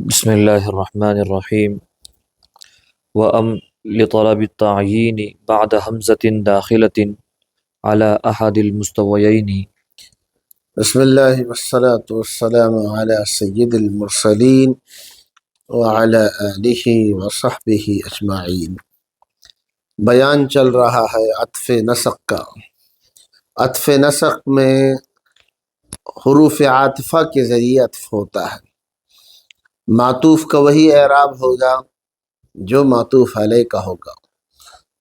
بسم اللہ الرحمن الرحیم وَأَمْ لطلب التعیین بعد حمزة داخلة على أحد المستویین۔ بسم اللہ والصلاة والسلام علی سید المرسلین وعلی آلہ وصحبہ اجمعین۔ بیان چل رہا ہے عطف نسق کا۔ عطف نسق میں حروف عاطفہ کے ذریعے عطف ہوتا ہے۔ معطوف کا وہی اعراب ہوگا جو معطوف علیہ کا ہوگا۔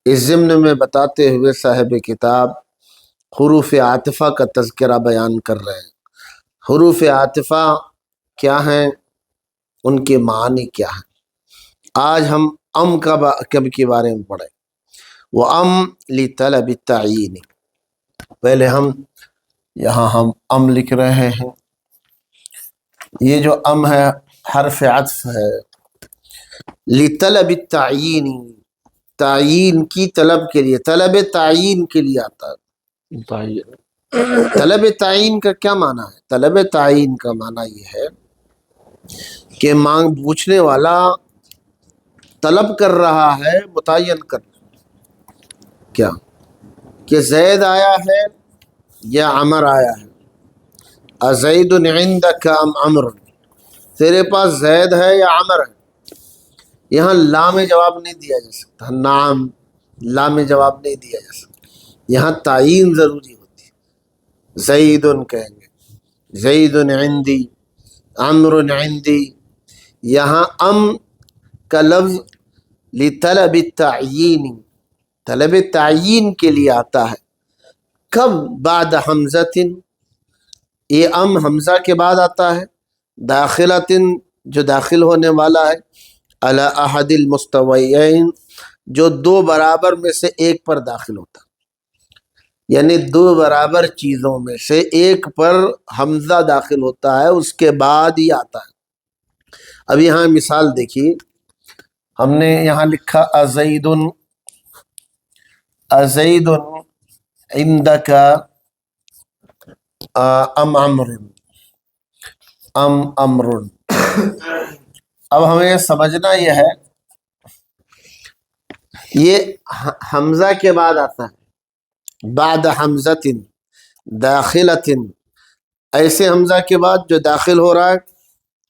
اس ضمن میں بتاتے ہوئے صاحب کتاب حروف عاطفہ کا تذکرہ بیان کر رہے ہیں۔ حروف عاطفہ کیا ہیں، ان کے معنی کیا ہیں۔ آج ہم کب کے بارے میں پڑھیں۔ وَأَمْ لِطَلَبِ التَّعْیِینِ، پہلے ہم لکھ رہے ہیں۔ یہ جو ہے حرف عطف ہے۔ لِطَلَبِ التَّعْیِینِ، تعیین کی طلب کے لیے، طلب تعیین کے لیے آتا ہے۔ طلب تعیین کا کیا معنی ہے؟ طلب تعیین کا معنی یہ ہے کہ پوچھنے والا طلب کر رہا ہے متعین کرنا، کیا کہ زید آیا ہے یا عمر آیا ہے۔ ازید عندک ام عمر، تیرے پاس زید ہے یا عمر ہے۔ یہاں لام جواب نہیں دیا جا سکتا، نعم لام جواب نہیں دیا جا سکتا، یہاں تعیین ضروری ہوتی ہے۔ زید کہیں گے، زید عندی، عمر عندی۔ یہاں ام کا لفظ لطلب التعیین، طلب تعیین کے لیے آتا ہے۔ کب؟ بعد حمزۃ، یہ ام حمزہ کے بعد آتا ہے۔ داخلۃ، جو داخل ہونے والا ہے۔ علی احد المستویین، جو دو برابر میں سے ایک پر داخل ہوتا ہے، یعنی دو برابر چیزوں میں سے ایک پر حمزہ داخل ہوتا ہے، اس کے بعد ہی آتا ہے۔ اب یہاں مثال دیکھیے، ہم نے یہاں لکھا ازید عندک ام امر۔ اب ہمیں سمجھنا یہ ہے، یہ حمزہ کے بعد آتا ہے، بعد حمزۃ داخلۃ، ایسے حمزہ کے بعد جو داخل ہو رہا ہے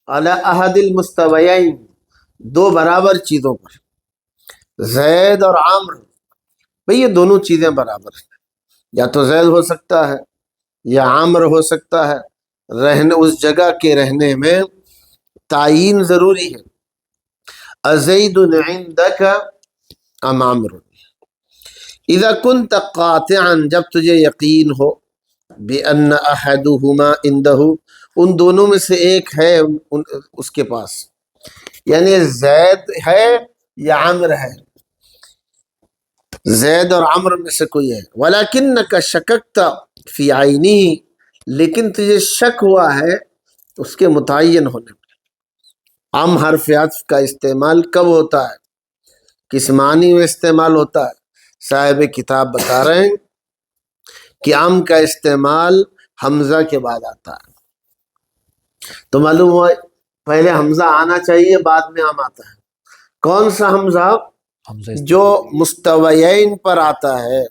علی احد المستویین، دو برابر چیزوں پر، زید اور عمر۔ بھئی یہ دونوں چیزیں برابر ہیں، یا تو زید ہو سکتا ہے یا عمر ہو سکتا ہے۔ اس جگہ کے رہنے میں تعیین ضروری ہے۔ ازید عندک ام عمر، اذا کنت قاطعا، جب تجھے یقین ہو، بان احدہما عنده، ان دونوں میں سے ایک ہے اس کے پاس، یعنی زید ہے یا عمر ہے، زید اور عمر میں سے کوئی ہے۔ ولیکنک شککت فی عینہ، لیکن تجھے شک ہوا ہے اس کے متعین ہونے میں۔ ام حرف عطف کا استعمال کب ہوتا ہے، کس معنی میں استعمال ہوتا ہے؟ صاحب کتاب بتا رہے ہیں کہ ام کا استعمال حمزہ کے بعد آتا ہے۔ تو معلوم ہوا پہلے حمزہ آنا چاہیے، بعد میں ام آتا ہے۔ کون سا حمزہ؟ جو مستویین پر آتا ہے۔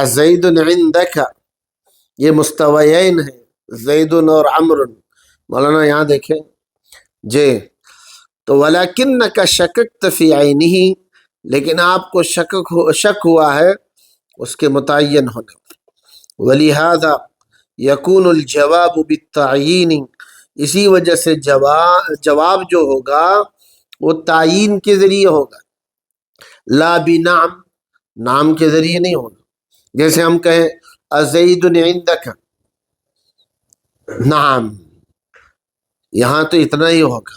زید عندک، یہ مستویین ہے، زید اور عمر۔ مولانا یہاں دیکھیں جی، تو ولیکنک شککت فی عینہ، لیکن آپ کو شک ہوا ہے اس کے متعین ہونے پر۔ ولہذا یکون الجواب بالتعیین، اسی وجہ سے جواب جو ہوگا وہ تعیین کے ذریعے ہوگا، لا بنعم، نام کے ذریعے نہیں ہوگا۔ جیسے ہم کہیں ازید عندک، نعم، یہاں تو اتنا ہی ہوگا،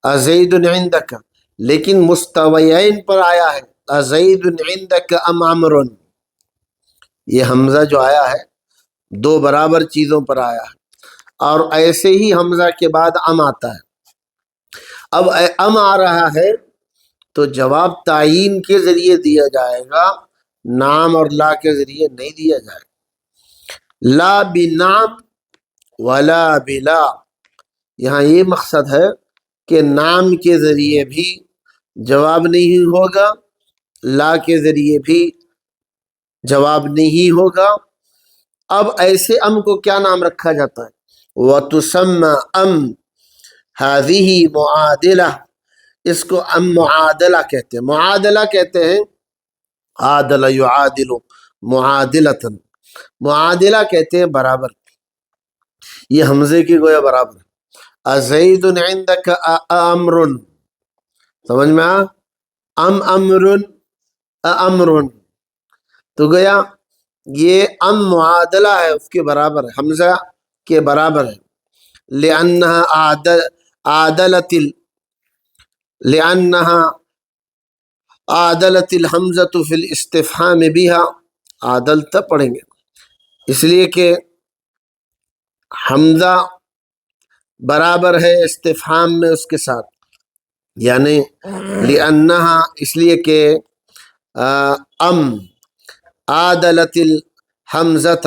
ازید عندک، لیکن مستویین پر آیا ہے، ازید عندک ام عمر، یہ حمزہ جو آیا ہے دو برابر چیزوں پر آیا ہے، اور ایسے ہی حمزہ کے بعد ام آتا ہے۔ اب ام آ رہا ہے تو جواب تعیین کے ذریعے دیا جائے گا، نام اور لا کے ذریعے نہیں دیا جائے گا۔ لا بنعم ولا بلا، یہاں یہ مقصد ہے کہ نام کے ذریعے بھی جواب نہیں ہوگا، لا کے ذریعے بھی جواب نہیں ہوگا۔ اب ایسے ام کو کیا نام رکھا جاتا ہے؟ وَتُسَمَّى ام هذه معادلہ، اس کو ام معادلہ کہتے ہیں۔ معادلہ کہتے ہیں عادل یعادل معادلتاً، معادلہ کہتے ہیں برابر، یہ حمزے کی گویا برابر ہے۔ ازید عندک امر، سمجھ میں آ؟ ام امر امر، تو گویا یہ ام معادلہ ہے، اس کے برابر ہے، حمزہ کے برابر ہے۔ لأنها عادلت الحمزۃ فی الاستفہام بها، عادلت پڑھیں گے اس لیے کہ حمزہ برابر ہے استفہام میں اس کے ساتھ، یعنی لأنها اس لیے کہ ام عادلت الحمزۃ،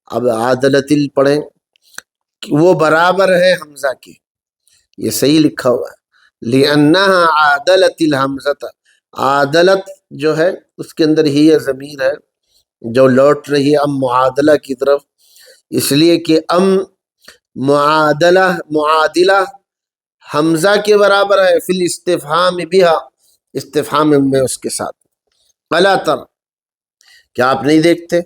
اب عادلت پڑھیں، وہ برابر ہے حمزہ کے، یہ صحیح لکھا ہوا ہے۔ لأنها عادلت الحمزۃ، عادلت جو ہے اس کے اندر ہی یہ ضمیر ہے جو لوٹ رہی ہے ام معادلہ کی طرف، اس لیے کہ ام معادلہ حمزہ کے برابر ہے فی الاستفہام بها، استفہام میں اس کے ساتھ۔ الا تر، کیا آپ نہیں دیکھتے؟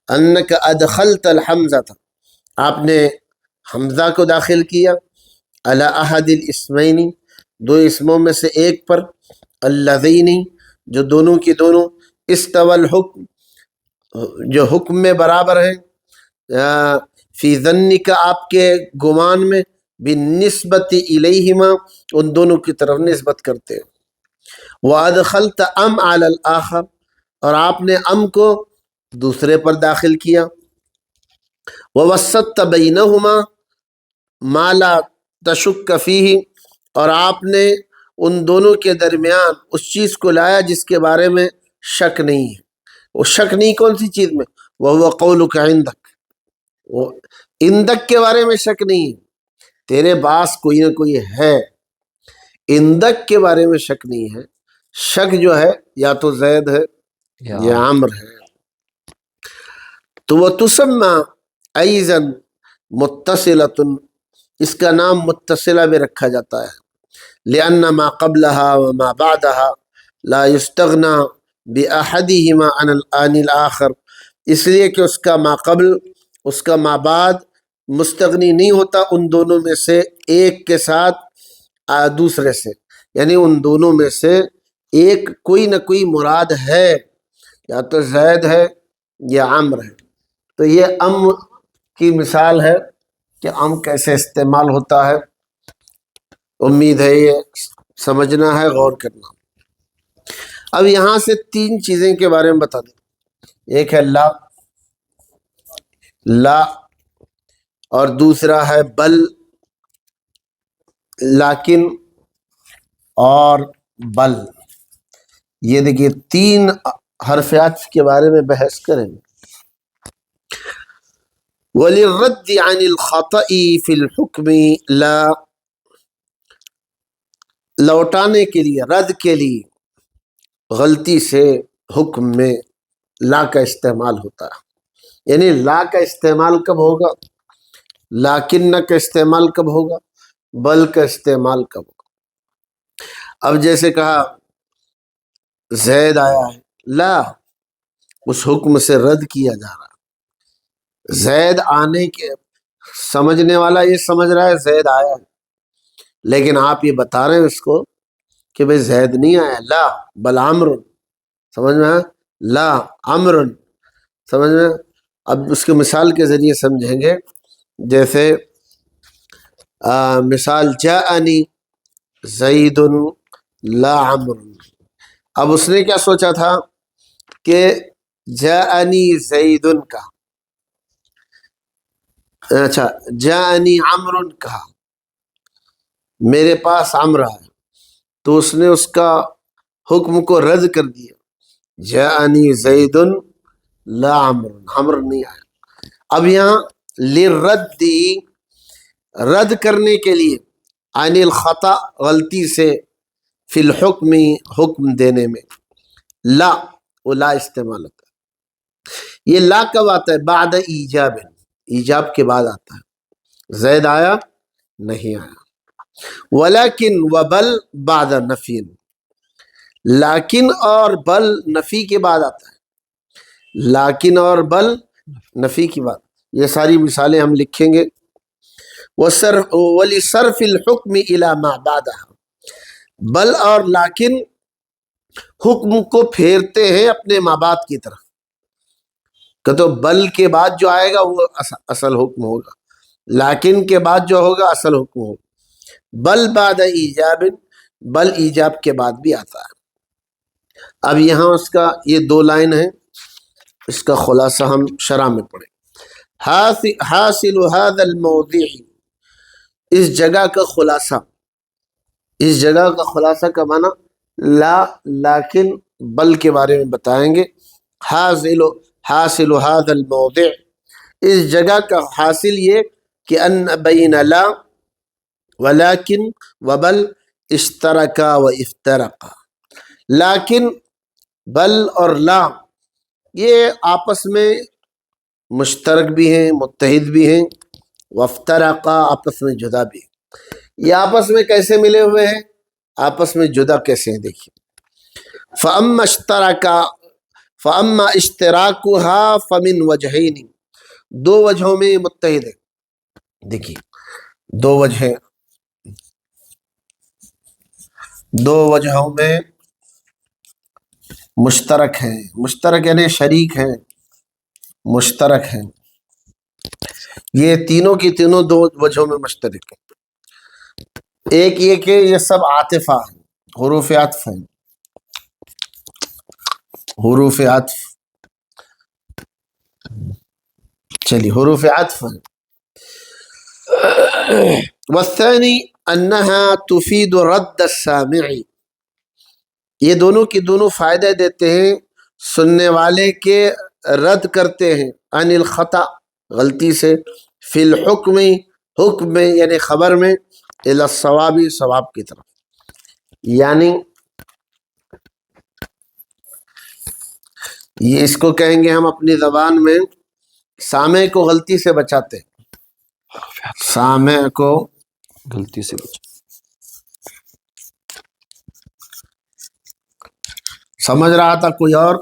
انک ادخلت الحمزۃ، آپ نے حمزہ کو داخل کیا، علی احد الاسمین، دو اسموں میں سے ایک پر، اللذین، جو دونوں کی دونوں، استوى الحکم، جو حکم میں برابر ہیں، فی ظنک، آپ کے گمان میں، بالنسبت الیہما، ان دونوں کی طرف نسبت کرتے ہیں۔ وادخلت ام علی الاخر، اور آپ نے ام کو دوسرے پر داخل کیا۔ ووسطت بینہما ما لا تشک فیہ، اور آپ نے ان دونوں کے درمیان اس چیز کو لایا جس کے بارے میں شک نہیں ہے۔ وہ شک نہیں کون سی چیز میں؟ وہو قولک عندک، وہ اندک کے بارے میں شک نہیں ہے، تیرے پاس کوئی نہ کوئی ہے، اندک کے بارے میں شک نہیں ہے، شک جو ہے یا تو زید ہے یا عمر ہے۔ تو وہ تسمى ایضا متصلۃ، اس کا نام متصلہ بھی رکھا جاتا ہے، لأن ما قبلها وما بعدها لا يستغنى بأحدهما عن الآخر، اس لیے کہ اس کا ما قبل، اس کا ما بعد مستغنی نہیں ہوتا ان دونوں میں سے ایک کے ساتھ دوسرے سے، یعنی ان دونوں میں سے ایک کوئی نہ کوئی مراد ہے، یا تو زید ہے یا عمر ہے۔ تو یہ ام کی مثال ہے کہ ام کیسے استعمال ہوتا ہے، امید ہے یہ سمجھنا ہے، غور کرنا۔ اب یہاں سے تین چیزیں کے بارے میں بتا دیں، ایک ہے لا، لا، اور دوسرا ہے بل، لیکن، اور بل۔ یہ دیکھیے تین حرف عطف کے بارے میں بحث کریں گے۔ وَلِلرَّدِّ عَنِ الْخَطَئِ فِي الْحُكْمِ لا، لوٹانے کے لیے، رد کے لیے غلطی سے حکم میں لا کا استعمال ہوتا ہے۔ یعنی لا کا استعمال کب ہوگا، لیکن کا استعمال کب ہوگا، بل کا استعمال کب ہوگا۔ اب جیسے کہا زید آیا ہے، لا، اس حکم سے رد کیا جا رہا ہے۔ زید آنے کے، سمجھنے والا یہ سمجھ رہا ہے زید آیا ہے، لیکن آپ یہ بتا رہے ہیں اس کو کہ بھئی زید نہیں آیا، لا بل عمر، سمجھ میں آیا، لا عمر، سمجھ میں۔ اب اس کے مثال کے ذریعے سمجھیں گے، جیسے مثال جاءنی زید لا عمر، اب اس نے کیا سوچا تھا کہ جاءنی زید کا، اچھا جاءنی عمر کہا، میرے پاس عمر ہے، تو اس نے اس کا حکم کو رد کر دیا، جاءنی زید لا عمر، عمر نہیں آیا۔ اب یہاں للرد، رد کرنے کے لیے، عن الخطا غلطی سے، فی الحکم حکم دینے میں، لا، وہ لا استعمال ہوتا ہے۔ یہ لا کب آتا ہے؟ بعد ایجاب، ایجاب کے بعد آتا ہے۔ زید آیا؟ نہیں آیا۔ ولیکن وبل بعد نفی، لیکن اور بل نفی کے بعد آتا ہے، لیکن اور بل نفی کی بات۔ یہ ساری مثالیں ہم لکھیں گے۔ وَلِصَرْفِ الْحُكْمِ إِلَى مَا بَعْدَهَا، بل اور لیکن حکم کو پھیرتے ہیں اپنے ما بعد کی طرف، کہ تو بل کے بعد جو آئے گا وہ اصل حکم ہوگا، لیکن کے بعد جو ہوگا اصل حکم ہوگا۔ بل بعد ایجاب، بل ایجاب کے بعد بھی آتا ہے۔ اب یہاں اس کا یہ 2 لائن ہیں، اس کا خلاصہ ہم شرح میں پڑھیں۔ حاصل هذا الموضع، اس جگہ کا خلاصہ، اس جگہ کا خلاصہ کا معنی لا لیکن بل کے بارے میں بتائیں گے۔ حاصل هذا الموضع، اس جگہ کا حاصل یہ کہ ان بین لا ولیکن وبل اشترکا و افترقا، لیکن بل اور لا یہ آپس میں مشترک بھی ہیں، متحد بھی ہیں، وافترقا آپس میں جدا بھی ہیں۔ یہ آپس میں کیسے ملے ہوئے ہیں؟ آپس میں جدا کیسے ہیں؟ دیکھیے، فَأَمَّا اشْتِرَاكُهَا فَمِنْ وَجْهَيْنِ، 2 وجہوں میں متحد ہے۔ دیکھیے 2 وجہیں، 2 وجہوں میں مشترک ہیں، مشترک یعنی شریک ہیں، مشترک ہیں، یہ تینوں کی تینوں 2 وجہوں میں مشترک ہیں۔ ایک یہ کہ یہ سب عاطفہ ہیں، حروف عطف ہیں، حروف عطف، چلیے حروف عطف ہیں۔ والثانی انہا تفید رد السامع، یہ دونوں کی دونوں فائدہ دیتے ہیں، سننے والے کے رد کرتے ہیں، عن الخطا غلطی سے، فی الحکم حکم میں یعنی خبر میں، الی الصواب صواب کی طرف، یعنی یہ اس کو کہیں گے ہم اپنی زبان میں سامع کو غلطی سے بچاتے ہیں، سامع کو غلطی سے بچا۔ سمجھ رہا تھا کوئی اور،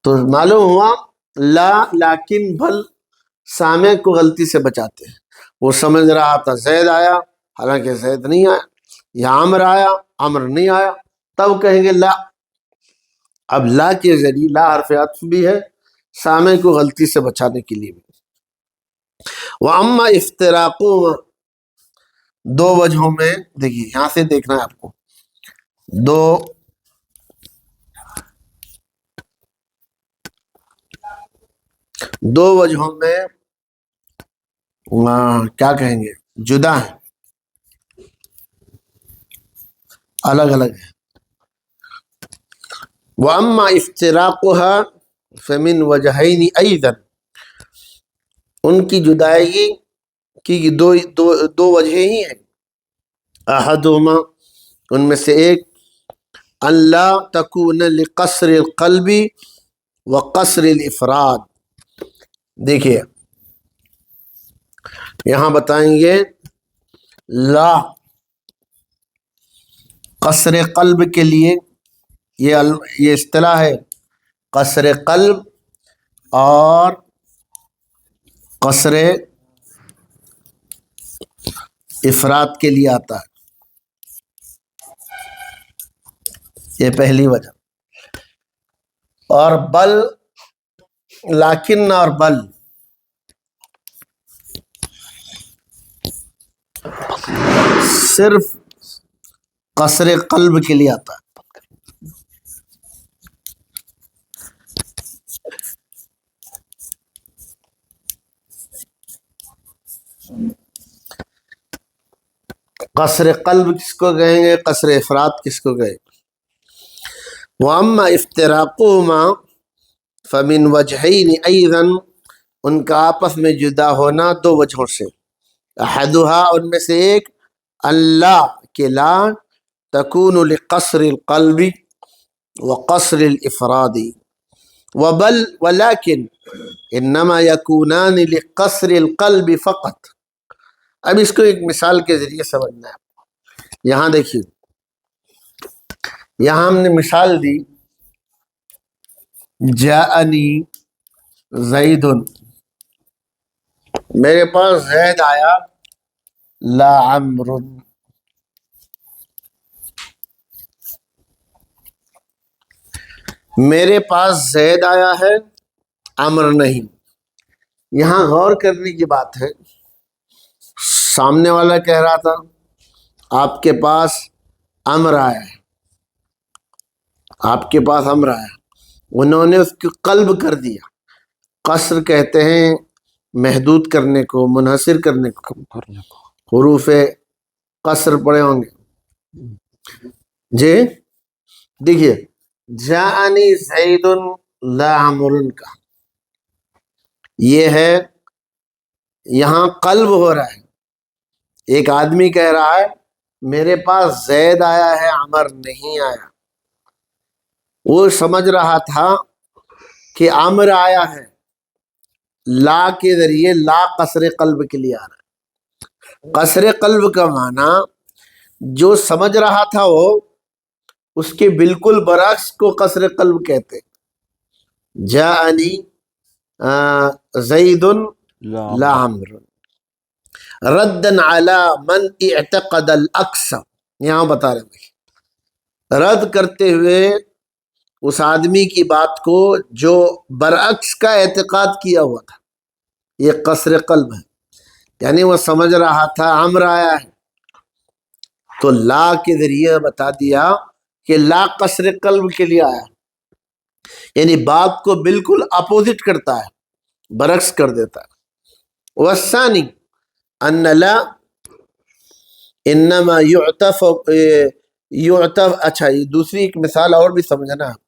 تو معلوم ہوا لا لیکن بل سامع کو غلطی سے بچاتے ہیں۔ وہ سمجھ رہا تھا زید آیا، حالانکہ زید نہیں آیا، یا عمر آیا، عمر نہیں آیا، تب کہیں گے لا۔ اب لا کے ذریعے، لا حرف عطف بھی ہے، سامع کو غلطی سے بچانے کے لیے بھی۔ وَأَمَّا افتراقُهُمَا، 2 وجہوں میں، دیکھیے یہاں سے دیکھنا ہے آپ کو، 2 وجہوں میں کیا کہیں گے، جدا ہیں، الگ الگ ہیں۔ وَأَمَّا افتراقُهَا فَمِنْ وَجْهَيْنِ أَيْضًا، ان کی جدائیگی کی 2 وجہیں ہی ہیں۔ احدہما، ان میں سے ایک، ان لا تکون لقصر القلب وقصر الافراد، دیکھیے یہاں بتائیں گے لا قصر قلب کے لیے، یہ اصطلاح ہے، قصر قلب اور قصر افراد کے لیے آتا ہے، یہ پہلی وجہ۔ اور بل، لیکن اور بل صرف قصر قلب کے لیے آتا ہے۔ قصر قلب کس کو کہیں گے، قصر افراد کس کو کہیں گے۔ وَأَمَّا افتراقُهُمَا فَمِنْ وَجْهَيْنِ أَيْضًا، ان کا آپس میں جدا ہونا دو وجہوں سے، احدھا ان میں سے ایک، اللہ کہ لا تکون لقصر القلب وقصر الافراد وبل ولكن انما يكونان لقصر القلب فقط۔ اب اس کو ایک مثال کے ذریعے سمجھنا ہے۔ یہاں دیکھیے، یہاں ہم نے مثال دی جاءنی زید، میرے پاس زید آیا، لا عمر، میرے پاس زید آیا ہے، عمر نہیں۔ یہاں غور کرنے کی بات ہے، سامنے والا کہہ رہا تھا آپ کے پاس عمر آیا ہے، آپ کے پاس عمر آیا، انہوں نے اس کی قلب کر دیا۔ قصر کہتے ہیں محدود کرنے کو، منحصر کرنے کو، حروف قصر پڑے ہوں گے جی۔ دیکھیے جاءنی زید لا عمر کا یہ ہے، یہاں قلب ہو رہا ہے، ایک آدمی کہہ رہا ہے میرے پاس زید آیا ہے، عمر نہیں آیا۔ وہ سمجھ رہا تھا کہ عمر آیا ہے، لا کے ذریعے، لا قصر قلب کے لیے آ رہا ہے۔ قصر قلب کا معنی جو سمجھ رہا تھا وہ اس کے بالکل برعکس کو قصر قلب کہتے۔ جاءنی زید لا عمر ردن علی من اعتقد الاکثر، یہاں بتا رہے ہیں رد کرتے ہوئے اس آدمی کی بات کو جو برعکس کا اعتقاد کیا ہوا تھا، یہ قصر قلب ہے۔ یعنی وہ سمجھ رہا تھا عمر آیا ہے، تو لا کے ذریعے بتا دیا کہ لا قصر قلب کے لیے آیا، یعنی بات کو بالکل اپوزٹ کرتا ہے، برعکس کر دیتا ہے۔ والثانی ان لا انما یعتف، اچھا یہ دوسری ایک مثال اور بھی سمجھنا ہے۔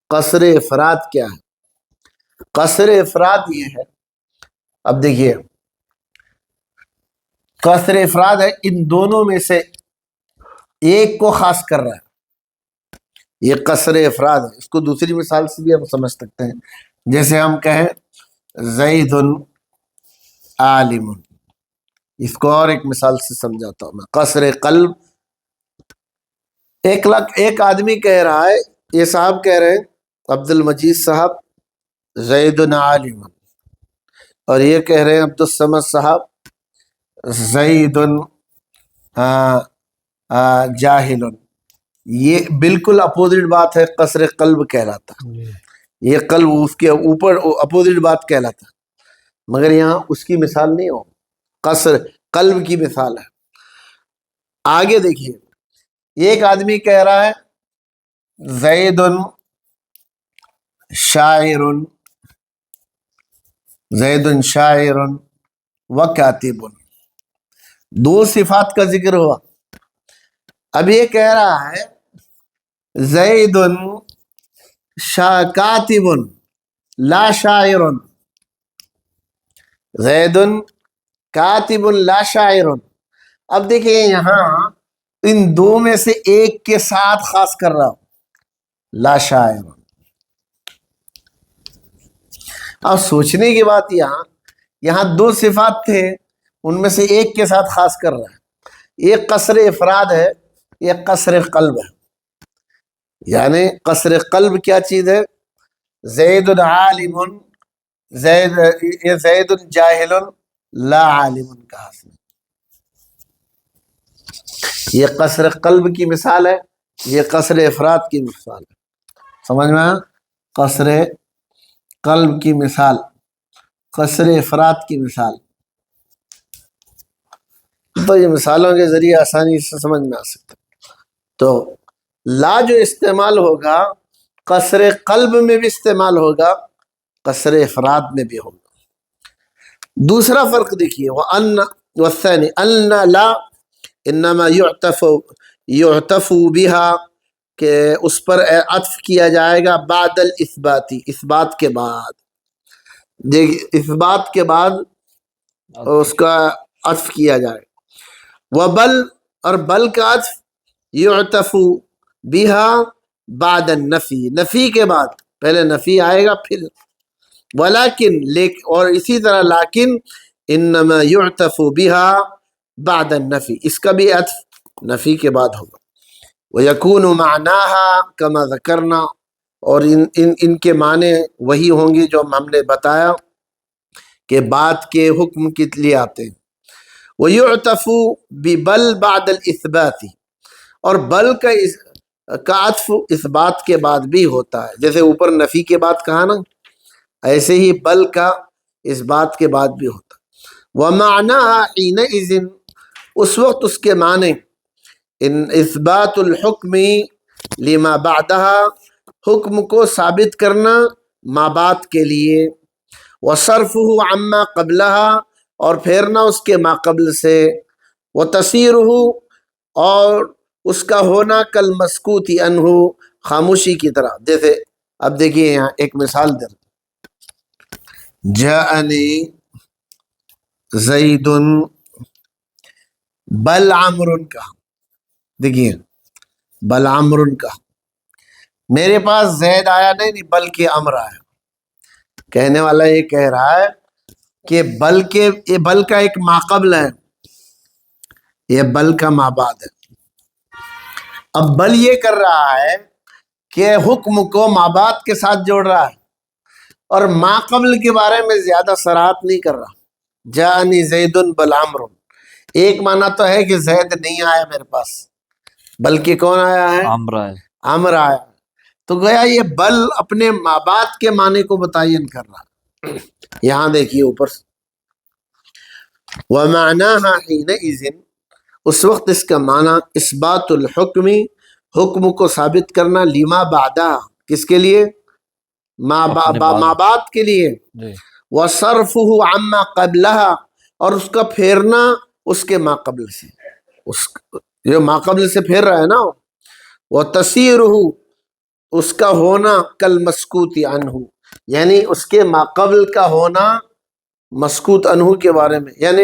قصر افراد کیا ہے؟ قصر افراد یہ ہے، اب دیکھیے قصر افراد ہے ان دونوں میں سے ایک کو خاص کر رہا ہے، یہ قصر افراد ہے۔ اس کو دوسری مثال سے بھی ہم سمجھ سکتے ہیں، جیسے ہم کہیں زید عالم، اس کو اور ایک مثال سے سمجھاتا ہوں میں۔ قصر قلب، ایک آدمی کہہ رہا ہے، یہ صاحب کہہ رہے ہیں عبد المجید صاحب زید عالم، اور یہ کہہ رہے ہیں عبد الصمد صاحب زید جاہل، یہ بالکل اپوزٹ بات ہے، قصر قلب کہلاتا، یہ قلب اس کے اوپر اپوزٹ بات کہلاتا، مگر یہاں اس کی مثال نہیں ہو، قصر قلب کی مثال ہے۔ آگے دیکھیے، ایک آدمی کہہ رہا ہے زید شاعر، زید شاعر و کاتب، دو صفات کا ذکر ہوا۔ اب یہ کہہ رہا ہے زید کاتب لا شاعر، زید کاتب لا شاعر۔ اب دیکھیں یہاں ان دو میں سے ایک کے ساتھ خاص کر رہا ہوں، لا شاعر۔ اب سوچنے کی بات، یہاں دو صفات تھے، ان میں سے ایک کے ساتھ خاص کر رہا ہے، یہ قصر افراد ہے، یہ قصر قلب ہے۔ یعنی قصر قلب کیا چیز ہے؟ زید عالم، زید جاہل لا عالم کا حاصل، یہ قصر قلب کی مثال ہے، یہ قصر افراد کی مثال ہے۔ سمجھ میں آیا؟ قصر قلب کی مثال، قصر افراد کی مثال، تو یہ مثالوں کے ذریعے آسانی سے سمجھ میں آ سکتا۔ تو لا جو استعمال ہوگا قصر قلب میں بھی استعمال ہوگا، قصر افراد میں بھی ہوگا۔ دوسرا فرق دیکھیے، والثانی ان لا انما یعتف بها، کہ اس پر عطف کیا جائے گا بعد الاثباتی، اثبات کے بعد۔ دیکھ اس بات کے بعد اس کا عطف کیا جائے. وبل، اور بل کا عطف یعطف بہا بعد النفی، نفی کے بعد، پہلے نفی آئے گا پھر ولیکن، اور اسی طرح لیکن انما یعطف بہا بعد النفی، اس کا بھی عطف نفی کے بعد ہوگا. ویکون معناها کما ذکرنا، اور ان کے معنی وہی ہوں گے جو ہم نے بتایا کہ بات کے حکم کے لیے آتے ہیں. ویعطف ببل بعد الاثبات، اور بل کا عطف اس بات کے بعد بھی ہوتا ہے، جیسے اوپر نفی کے بعد کہا نا، ایسے ہی بل کا اس بات کے بعد بھی ہوتا ہے. وَمَعْنَاهَا حِينَئِذٍ، اس وقت اس کے معنی ان اثبات الحکم لما بعدها، حکم کو ثابت کرنا ما بعد کے لیے، وصرفه عما قبلها، اور پھیرنا اس کے ما قبل سے، وتصیره، اور اس کا ہونا کالمسکوت عنہ، خاموشی کی طرح. جیسے اب دیکھیے یہاں ایک مثال دیں، جاءنی زید بل عمرو کا، دیکھیے بل عمرو کا، میرے پاس زید آیا نہیں بلکہ امر آیا. کہنے والا یہ کہہ رہا ہے کہ بل کا ایک ماقبل ہے، یہ بل کا مابعد ہے. اب بل یہ کر رہا ہے کہ حکم کو مابعد کے ساتھ جوڑ رہا ہے، اور ماقبل کے بارے میں زیادہ صراحت نہیں کر رہا. جاءنی زید بل عمرو، ایک معنی تو ہے کہ زید نہیں آیا میرے پاس، بلکہ کون آیا ہے؟ عمر آیا. تو گویا یہ بل اپنے مابعد کے معنی کو متعین کر رہا. یہاں دیکھیے اوپر سے وَمَعْنَاهَا حِينَئِذٍ، اس وقت اس کا معنی اثبات الحکم، حکم کو ثابت کرنا، لما بعدہ، کس کے لیے؟ مابعد کے لیے. وَصَرْفُهُ عَمَّا قَبْلَهَا، اور اس کا پھیرنا اس کے ما قبل سے، جو ما قبل سے پھیر رہا ہے نا. وَتَصِيرُهُ، اس کا ہونا کالمسکوت عنہ، یعنی اس کے ما قبل کا ہونا مسکوت عنہ کے بارے میں، یعنی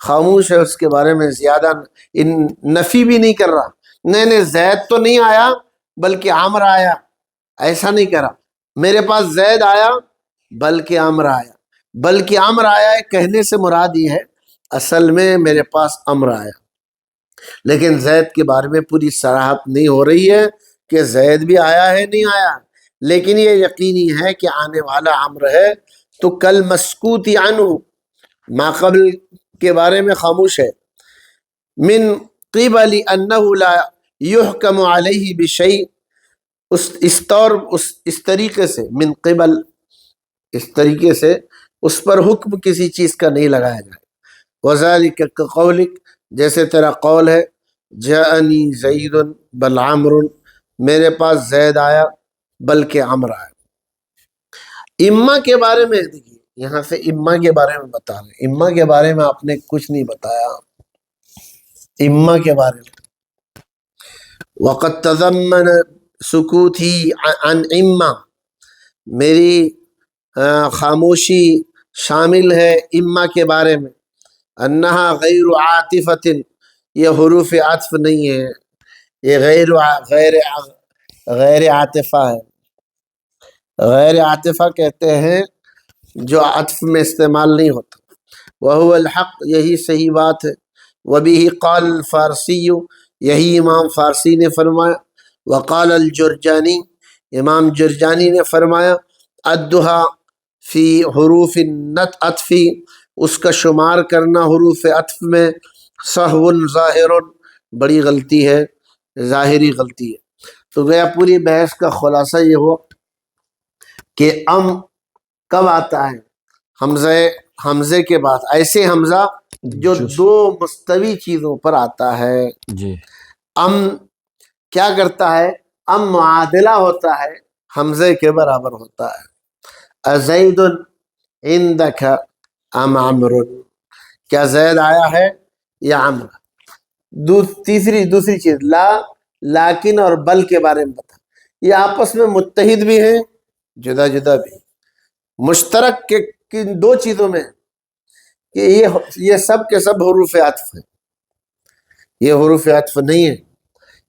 خاموش ہے اس کے بارے میں، زیادہ نفی بھی نہیں کر رہا. نہیں زید تو نہیں آیا بلکہ عمر آیا، ایسا نہیں کرا. میرے پاس زید آیا بلکہ عمر آیا. بلکہ عمر آیا ہے کہنے سے مراد یہ ہے اصل میں میرے پاس عمر آیا، لیکن زید کے بارے میں پوری صراحت نہیں ہو رہی ہے کہ زید بھی آیا ہے نہیں آیا، لیکن یہ یقینی ہے کہ آنے والا عمر ہے. تو کل مسکوت عنہ، ما قبل کے بارے میں خاموش ہے. من قبل انہ لا یحکم علیہ بشیء، اس طریقے سے، من قبل اس طریقے سے اس پر حکم کسی چیز کا نہیں لگایا جائے. وذالک کقولک، جیسے تیرا قول ہے، جاءنی زید بل عمرو، میرے پاس زید آیا بلکہ عمر آیا. اما کے بارے میں دیکھیے، یہاں سے اما کے بارے میں بتا رہے ہیں. اما کے بارے میں آپ نے کچھ نہیں بتایا. اما کے بارے میں وقد تضمن سکوتی عن اما، میری خاموشی شامل ہے اما کے بارے میں، انہا غیر عاطفت، یہ حروف عطف نہیں ہے، یہ غیر عاطفہ ہے. غیر عاطفہ کہتے ہیں جو عطف میں استعمال نہیں ہوتا. وہو الحق، یہی صحیح بات ہے. وبہ قال الفارسی، یہی امام فارسی نے فرمایا. وقال الجرجانی، امام جرجانی نے فرمایا، عدھا فی حروف العطف، اس کا شمار کرنا حروف عطف میں، سہو ظاہر، بڑی غلطی ہے، ظاہری غلطی ہے. تو گیا پوری بحث کا خلاصہ یہ ہو کہ ام کب آتا ہے؟ حمزے کے بعد، ایسے حمزہ جو دو مستوی چیزوں پر آتا ہے. ام کیا کرتا ہے؟ ام معادلہ ہوتا ہے، حمزے کے برابر ہوتا ہے. ازید عندک ام عمر، کیا زید آیا ہے یا عمر. دوسری چیز لا، لیکن اور بل کے بارے میں بتا. یہ آپس میں متحد بھی ہیں، جدا جدا بھی. مشترک کن دو چیزوں میں کہ یہ سب کے سب حروف عطف ہیں، یہ حروف عطف نہیں ہے،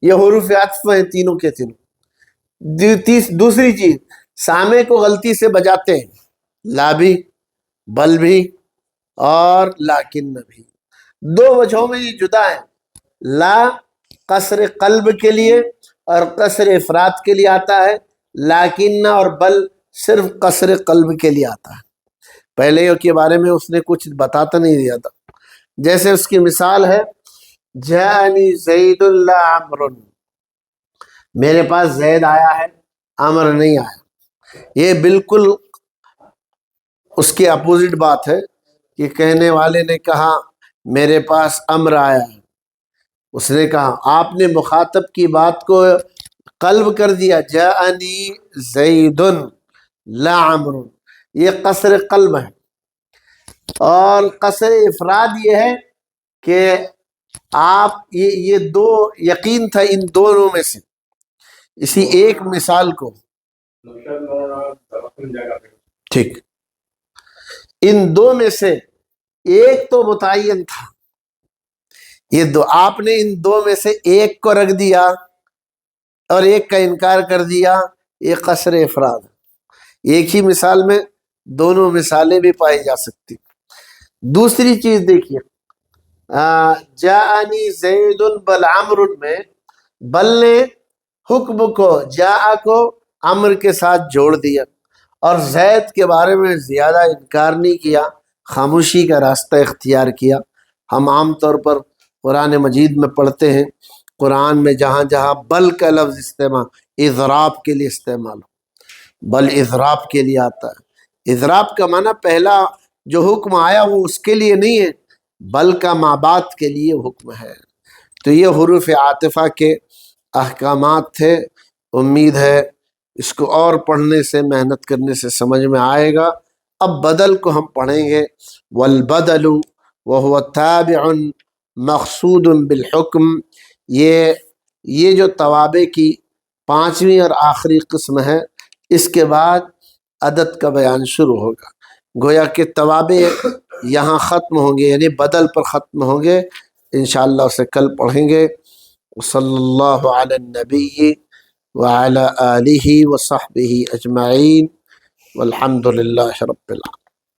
یہ حروف عطف ہیں تینوں کے تینوں۔ دوسری چیز سامع کو غلطی سے بجاتے ہیں، لا بھی، بل بھی اور لیکن بھی، دو وجہوں میں یہ جدا ہے۔ لا قصر قلب کے لیے اور قصر افراد کے لیے آتا ہے، لیکن اور بل صرف قصر قلب کے لیے آتا ہے۔ پہلے کے بارے میں اس نے کچھ بتاتا نہیں دیا تھا، جیسے اس کی مثال ہے جانی زید لا عمر، میرے پاس زید آیا ہے، عمر نہیں آیا۔ یہ بالکل اس کے اپوزٹ بات ہے کہ کہنے والے نے کہا میرے پاس امر آیا ہے، اس نے کہا، آپ نے مخاطب کی بات کو قلب کر دیا، جاءنی زید لا عمر، یہ قصر قلب ہے۔ اور قصر افراد یہ ہے کہ آپ یہ دو یقین تھا ان دونوں میں سے، اسی ایک مثال کو، ٹھیک، ان دو میں سے ایک تو متعین تھا، یہ دو، آپ نے ان دو میں سے ایک کو رکھ دیا اور ایک کا انکار کر دیا، یہ قصر افراد ہے۔ ایک ہی مثال میں دونوں مثالیں بھی پائی جا سکتی۔ دوسری چیز دیکھیے، جاءنی زید بل عمر میں بل نے حکم کو جاء کو عمر کے ساتھ جوڑ دیا اور زید کے بارے میں زیادہ انکار نہیں کیا، خاموشی کا راستہ اختیار کیا۔ ہم عام طور پر قرآن مجید میں پڑھتے ہیں، قرآن میں جہاں جہاں بل کا لفظ استعمال اضراب کے لیے استعمال ہو، بل اضراب کے لیے آتا ہے۔ اضراب کا معنی پہلا جو حکم آیا وہ اس کے لیے نہیں ہے، بل کا مابعد کے لیے حکم ہے۔ تو یہ حروف عاطفہ کے احکامات تھے، امید ہے اس کو اور پڑھنے سے، محنت کرنے سے سمجھ میں آئے گا۔ اب بدل کو ہم پڑھیں گے، والبدل وهو تابع مقصود بالحکم، یہ جو توابع کی پانچویں اور آخری قسم ہے، اس کے بعد عدد کا بیان شروع ہوگا۔ گویا کہ توابع یہاں ختم ہوں گے، یعنی بدل پر ختم ہوں گے، انشاءاللہ اسے کل پڑھیں گے۔ صلی اللہ علی النبی وعلی آلہ وصحبہ اجمعین والحمد للہ رب العالمین۔